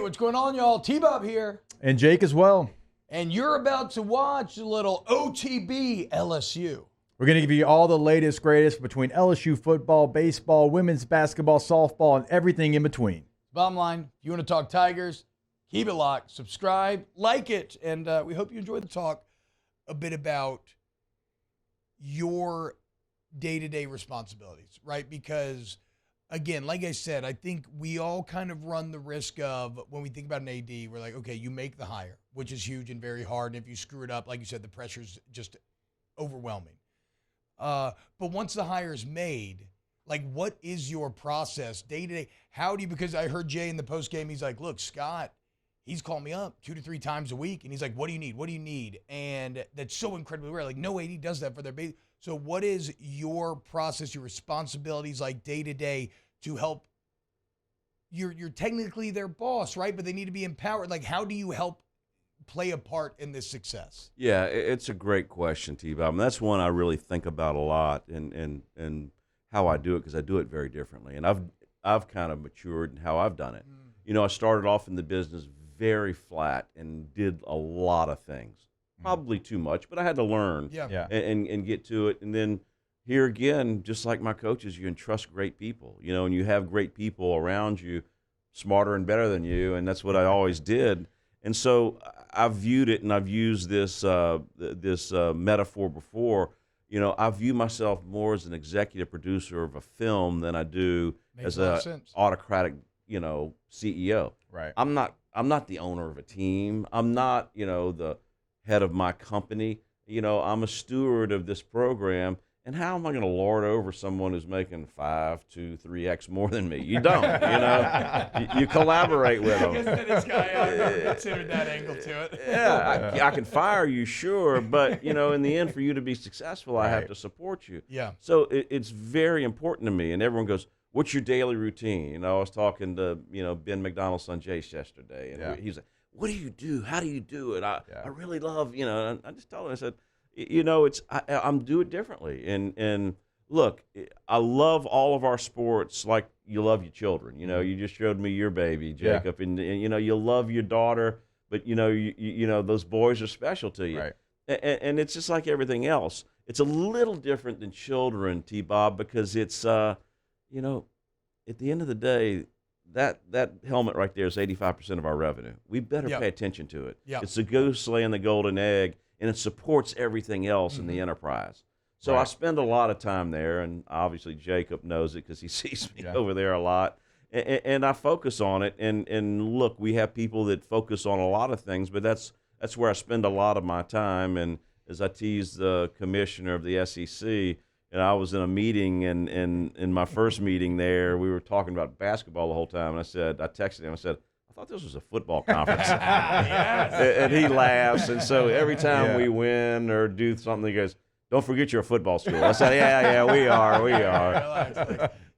what's going on, y'all? T-Bob here. And Jake as well. And you're about to watch a little OTB LSU. We're going to give you all the latest, greatest between LSU football, baseball, women's basketball, softball, and everything in between. Bottom line, if you want to talk Tigers, keep it locked, subscribe, like it, and we hope you enjoy the talk a bit about your day-to-day responsibilities, right? Because, again, like I said, I think we all kind of run the risk of, when we think about an AD, we're like, okay, you make the hire, which is huge and very hard. And if you screw it up, like you said, the pressure's just overwhelming. But once the hire is made, like, what is your process day-to-day? How do you, because I heard Jay in the postgame, he's like, look, Scott, he's called me up 2 to 3 times a week, and he's like, what do you need? What do you need? And that's so incredibly rare. Like, no AD does that for their baby. So what is your process, your responsibilities, like, day-to-day to help? You're technically their boss, right? But they need to be empowered. Like, how do you help play a part in this success? Yeah, it's a great question, T-Bob. And that's one I really think about a lot, and how I do it, because I do it very differently. And I've kind of matured in how I've done it. You know, I started off in the business very flat and did a lot of things, probably too much, but I had to learn and get to it. And then here again, just like my coaches, you entrust great people, you know, and you have great people around you, smarter and better than you, and that's what I always did. And so I've viewed it, and I've used this metaphor before. You know, I view myself more as an executive producer of a film than I do as a autocratic, you know, CEO. Right. I'm not the owner of a team. I'm not, you know, the head of my company. You know, I'm a steward of this program. And how am I going to lord over someone who's making 5, 2, 3x more than me? You don't, you know. You collaborate with them. I guess that this guy considered that angle to it. Yeah, I can fire you, sure, but, you know, in the end, for you to be successful, I have to support you. Yeah. So it's very important to me. And everyone goes, what's your daily routine? You know, I was talking to, you know, Ben McDonald's son, Jace, yesterday, and he's like, what do you do? How do you do it? I really love, you know, and I just told him, I said, you know, I'm do it differently. And look, I love all of our sports like you love your children. You know, you just showed me your baby, Jacob, and you know, you love your daughter, but you know, you know, those boys are special to you. Right. And it's just like everything else. It's a little different than children, T-Bob, because it's, you know, at the end of the day, that helmet right there is 85% of our revenue. We better pay attention to it. It's the goose laying the golden egg, and it supports everything else in the enterprise. So I spend a lot of time there, and obviously Jacob knows it because he sees me over there a lot. And I focus on it. And look, we have people that focus on a lot of things, but that's where I spend a lot of my time. And as I teased the commissioner of the SEC, and I was in a meeting, and in my first meeting there, we were talking about basketball the whole time. And I texted him, I said, I thought this was a football conference. And he laughs. And so every time we win or do something, he goes, don't forget you're a football school. I said, yeah, we are.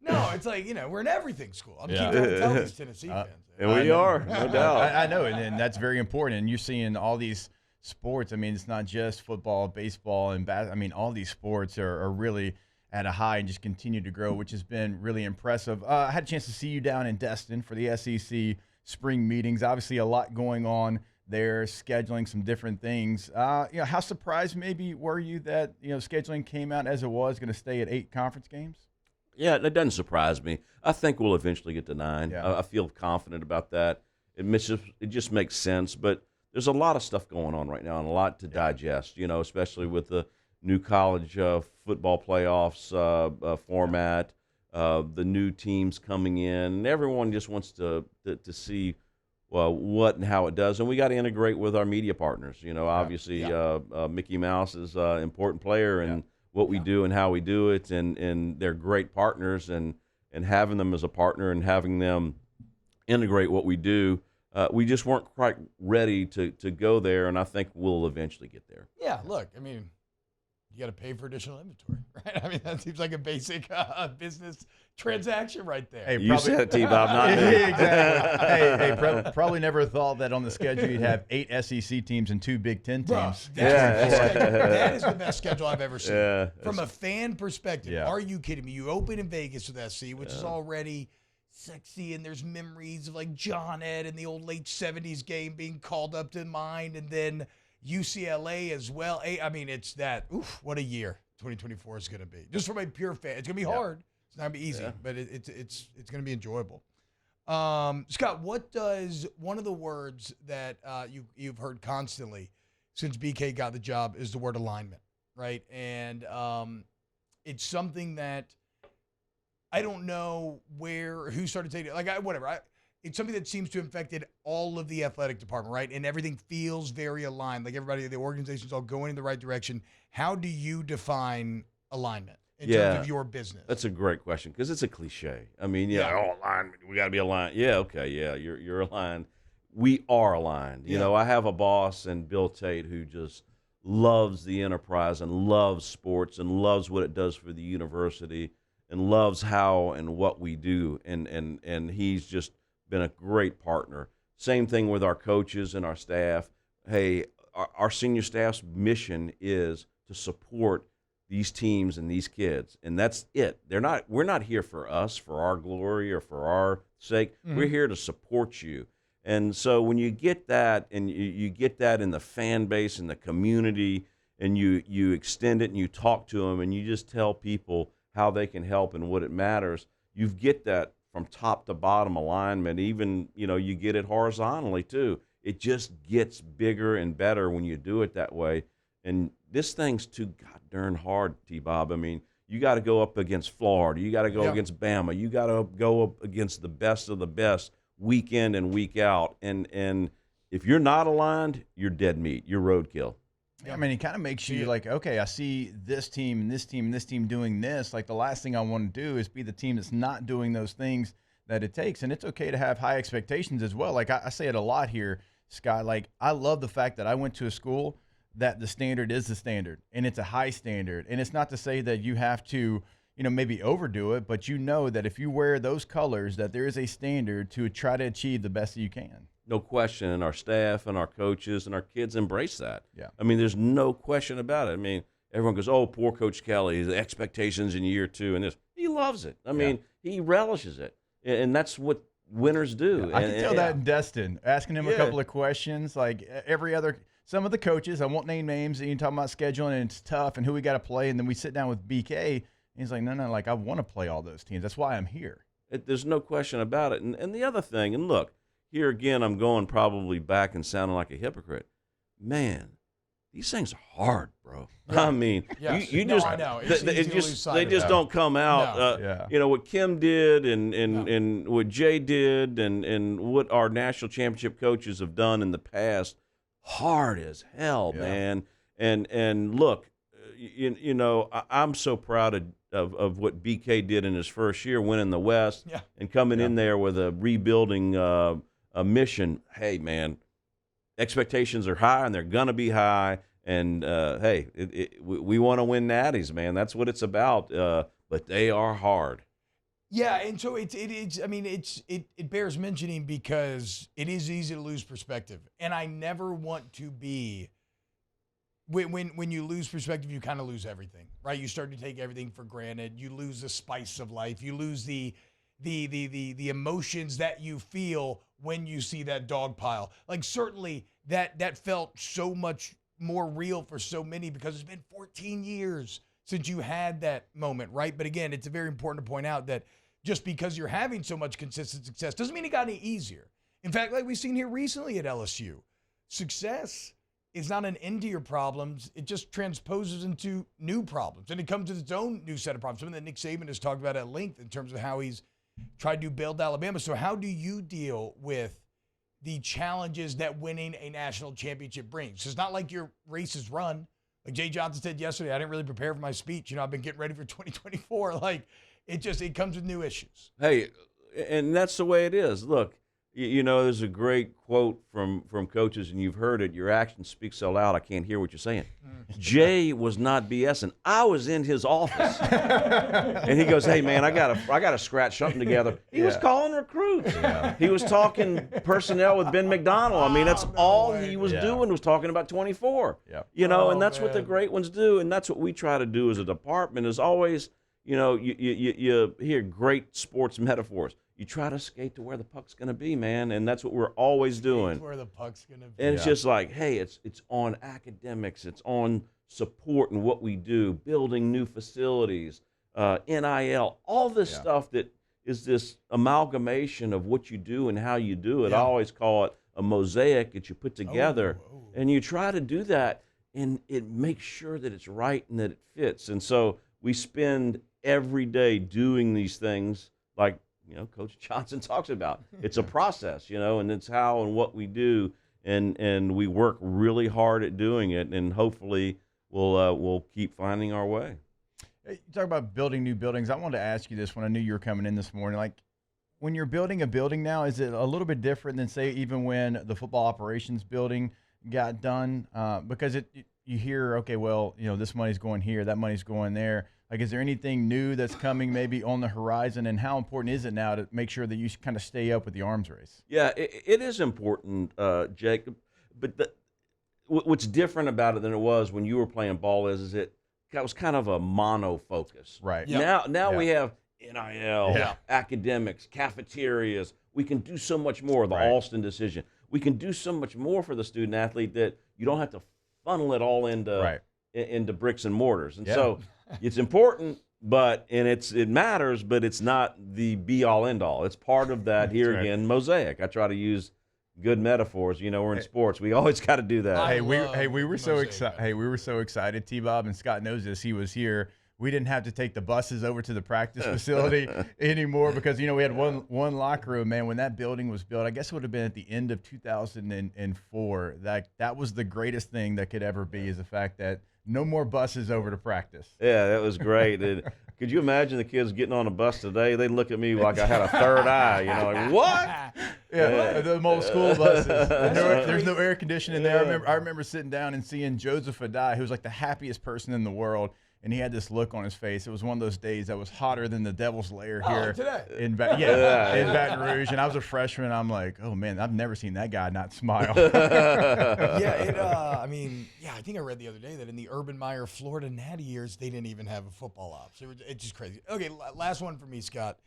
No, it's like, you know, we're an everything school. I'm keeping trying to tell these Tennessee fans. And we are, no doubt. I know, and that's very important. And you're seeing all these sports. I mean, it's not just football, baseball, and I mean, all these sports are really at a high and just continue to grow, which has been really impressive. I had a chance to see you down in Destin for the SEC spring meetings. Obviously, a lot going on there, scheduling some different things. You know, how surprised maybe were you that, you know, scheduling came out as it was, going to stay at 8 conference games? Yeah, that doesn't surprise me. I think we'll eventually get to 9. Yeah. I feel confident about that. It just makes sense. But there's a lot of stuff going on right now and a lot to digest, you know, especially with the new college football playoffs format. The new teams coming in, and everyone just wants to see what and how it does. And we got to integrate with our media partners. You know, obviously Mickey Mouse is an important player in what we do and how we do it, and they're great partners. And having them as a partner and having them integrate what we do, we just weren't quite ready to go there, and I think we'll eventually get there. Yeah, look, I mean, you got to pay for additional inventory, right? I mean, that seems like a basic business transaction right there. Hey, You said it, T-Bob, not me. Exactly. Probably never thought that on the schedule you'd have 8 SEC teams and 2 Big Ten teams. That is the best schedule I've ever seen. Yeah, From a fan perspective, are you kidding me? You open in Vegas with SC, which is already sexy, and there's memories of like John Ed and the old late 70s game being called up to mind, and then UCLA as well. I mean, it's that, oof, what a year 2024 is going to be. Just from a pure fan. It's going to be hard. It's not going to be easy, but it's going to be enjoyable. Scott, what does one of the words that you've heard constantly since BK got the job is the word alignment, right? And it's something that I don't know who started taking it. Like, whatever. It's something that seems to have infected all of the athletic department, right? And everything feels very aligned. Like everybody, the organization's all going in the right direction. How do you define alignment in terms of your business? That's a great question because it's a cliche. I mean, alignment. We got to be aligned. Yeah, okay, yeah, you're aligned. We are aligned. You know, I have a boss and Bill Tate who just loves the enterprise and loves sports and loves what it does for the university and loves how and what we do. And he's just been a great partner. Same thing with our coaches and our staff. Hey, our senior staff's mission is to support these teams and these kids, and that's it. We're not here for us, for our glory or for our sake. Mm-hmm. We're here to support you. And so when you get that, and you get that in the fan base and the community, and you extend it and you talk to them and you just tell people how they can help and what it matters, you get that from top to bottom alignment. Even, you get it horizontally too. It just gets bigger and better when you do it that way. And this thing's too god darn hard, T-Bob. I mean, you got to go up against Florida. You got to go against Bama. You got to go up against the best of the best week in and week out. And if you're not aligned, you're dead meat. You're roadkill. I mean, it kind of makes you like, okay, I see this team and this team and this team doing this. Like, the last thing I want to do is be the team that's not doing those things that it takes. And it's okay to have high expectations as well. Like, I say it a lot here, Scott. Like, I love the fact that I went to a school that the standard is the standard, and it's a high standard. And it's not to say that you have to, maybe overdo it, but that if you wear those colors, that there is a standard to try to achieve the best that you can. No question, and our staff and our coaches and our kids embrace that. Yeah. I mean, there's no question about it. I mean, everyone goes, oh, poor Coach Kelly, his expectations in year 2 and this. He loves it. I mean, he relishes it, and that's what winners do. Yeah, I can tell that in Destin, asking him a couple of questions, like some of the coaches, I won't name names, and you talking about scheduling, and it's tough, and who we got to play, and then we sit down with BK, and he's like, no, like, I want to play all those teams. That's why I'm here. There's no question about it. And the other thing, and look, here again, I'm going probably back and sounding like a hypocrite. Man, these things are hard, bro. I mean, you just I know. They just don't come out. What Kim did and what Jay did and what our national championship coaches have done in the past, hard as hell, man. And look, I'm so proud of what BK did in his first year, winning the West and coming in there with a rebuilding a mission. Hey, man, expectations are high, and they're going to be high. And, we want to win natties, man. That's what it's about. But they are hard. Yeah, and so it bears mentioning because it is easy to lose perspective. And I never want to be when you lose perspective, you kind of lose everything, right? You start to take everything for granted. You lose the spice of life. You lose the emotions that you feel when you see that dog pile. Like, certainly that felt so much more real for so many because it's been 14 years since you had that moment, right? But again, it's very important to point out that just because you're having so much consistent success doesn't mean it got any easier. In fact, like we've seen here recently at LSU, success is not an end to your problems. It just transposes into new problems. And it comes with its own new set of problems, something that Nick Saban has talked about at length in terms of how he's tried to build Alabama. So how do you deal with the challenges that winning a national championship brings? It's not like your race is run. Like Jay Johnson said yesterday, I didn't really prepare for my speech. I've been getting ready for 2024. Like, it comes with new issues. Hey, and that's the way it is. Look, there's a great quote from coaches, and you've heard it. Your actions speak so loud, I can't hear what you're saying. Jay was not BSing. I was in his office, and he goes, "Hey, man, I gotta scratch something together." He was calling recruits. Yeah. He was talking personnel with Ben McDonald. I mean, that's all he was doing, was talking about 24. Yeah. And that's what the great ones do, and that's what we try to do as a department. Is always, you hear great sports metaphors. you try to skate to where the puck's going to be, man, and that's what we're always doing. Where the puck's gonna be. And it's just like, hey, it's on academics, it's on support and what we do, building new facilities, NIL, all this stuff that is this amalgamation of what you do and how you do it. I always call it a mosaic that you put together, and you try to do that, and it makes sure that it's right and that it fits. And so we spend every day doing these things like, Coach Johnson talks about. It's a process, and it's how and what we do, and we work really hard at doing it, and hopefully we'll keep finding our way. You talk about building new buildings. I wanted to ask you this when I knew you were coming in this morning. Like, when you're building a building now, is it a little bit different than, say, even when the football operations building got done? Because you hear, okay, well, this money's going here, that money's going there. Like, is there anything new that's coming maybe on the horizon, and how important is it now to make sure that you kind of stay up with the arms race? Yeah, it is important, Jacob. But what's different about it than it was when you were playing ball is it was kind of a mono focus. Right. Now we have NIL, academics, cafeterias. We can do so much more. The Alston decision. We can do so much more for the student athlete that you don't have to funnel it all into bricks and mortars. And so it's important, it matters, but it's not the be all end all. It's part of that again, mosaic. I try to use good metaphors. We're in sports. We always got to do that. We were so excited. Hey, we were so excited. T-Bob, and Scott knows this. He was here. We didn't have to take the buses over to the practice facility anymore because, we had one locker room, man. When that building was built, I guess it would have been at the end of 2004. That was the greatest thing that could ever be, is the fact that no more buses over to practice. Yeah, that was great. Could you imagine the kids getting on a bus today? They'd look at me like I had a third eye, like, what? Yeah, the old school buses. There's no air conditioning there. I remember sitting down and seeing Joseph Adai, who was like the happiest person in the world, and he had this look on his face. It was one of those days that was hotter than the Devil's Lair here in Baton Rouge. And I was a freshman. I'm like, oh man, I've never seen that guy not smile. I think I read the other day that in the Urban Meyer Florida Natty years, they didn't even have a football ops. It's just crazy. Okay, last one for me, Scott.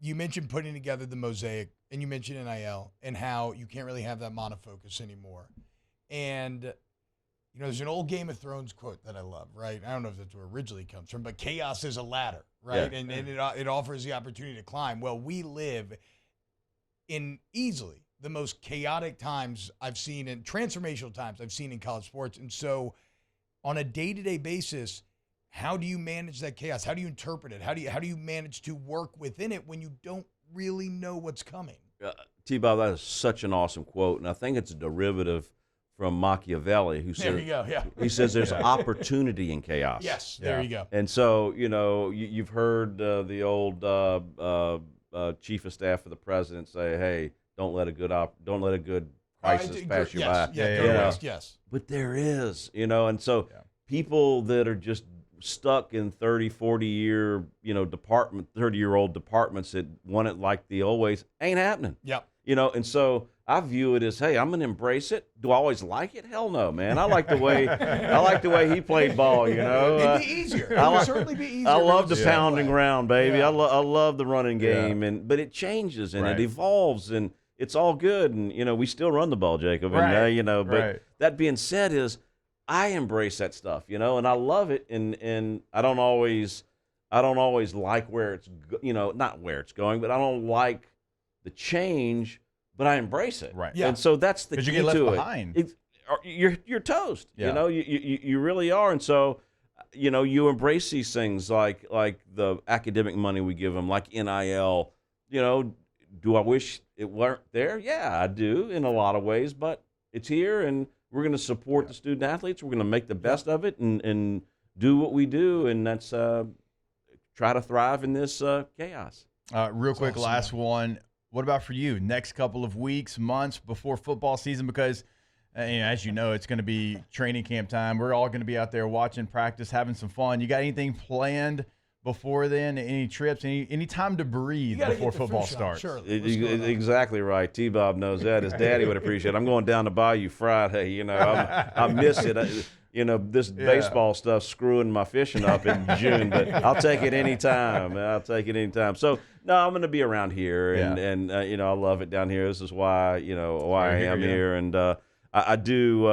You mentioned putting together the mosaic, and you mentioned NIL and how you can't really have that monofocus anymore. And there's an old Game of Thrones quote that I love, right? I don't know if that's where it originally comes from, but chaos is a ladder, right? Yeah. And it offers the opportunity to climb. Well, we live in easily the most chaotic times I've seen, and transformational times I've seen in college sports. And so on a day-to-day basis, how do you manage that chaos? How do you interpret it? How do you manage to work within it when you don't really know what's coming? T-Bob, that is such an awesome quote, and I think it's a derivative from Machiavelli, who says, there you go, he says there's opportunity in chaos. Yes, there you go. And so, you've heard the old chief of staff of the president say, "Hey, don't let a good crisis pass you by." Yes. But there is, and so people that are just stuck in 30, 40-year, 30-year-old departments that want it like the old ways ain't happening. Yep. And so I view it as, hey, I'm gonna embrace it. Do I always like it? Hell no, man. I like the way he played ball. It'd be easier. It would certainly be easier. I love the pounding round, baby. I love the running game, but it changes and it evolves and it's all good. And we still run the ball, Jacob. And but that being said, is I embrace that stuff, and I love it. And I don't always like where it's not where it's going, but I don't like the change. But I embrace it, right? Yeah. And so that's the key to it. Because you get left behind. You're toast. Yeah. You really are. And so, you embrace these things like the academic money we give them, like NIL. Do I wish it weren't there? Yeah, I do in a lot of ways. But it's here, and we're going to support the student athletes. We're going to make the best of it and do what we do, and that's try to thrive in this chaos. Real quick, awesome. Last one. What about for you? Next couple of weeks, months before football season, because as you know, it's going to be training camp time. We're all going to be out there watching practice, having some fun. You got anything planned before then? Any trips? Any time to breathe before football starts? Exactly right. T-Bob knows that. His daddy would appreciate it. I'm going down to Bayou Friday. I miss it. this baseball stuff screwing my fishing up in June, but I'll take it anytime. So, no, I'm going to be around here, and I love it down here. This is why I am here, and I do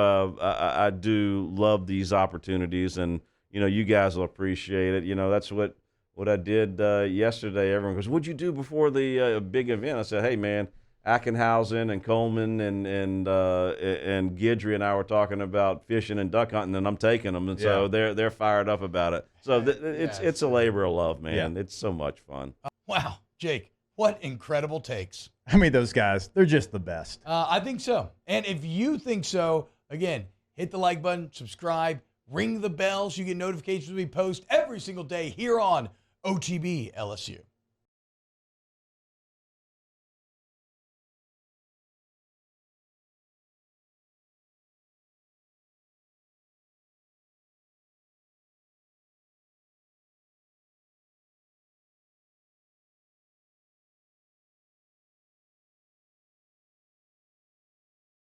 love these opportunities, and you guys will appreciate it. That's what I did yesterday. Everyone goes, "What'd you do before the big event?" I said, "Hey, man, Ackenhausen and Coleman and Guidry and I were talking about fishing and duck hunting, and I'm taking them, and so they're fired up about it. So it's a labor of love, man. Yeah. It's so much fun." Wow, Jake, what incredible takes! I mean, those guys, they're just the best. I think so. And if you think so, again, hit the like button, subscribe, ring the bell so you get notifications when we post every single day here on OTB LSU.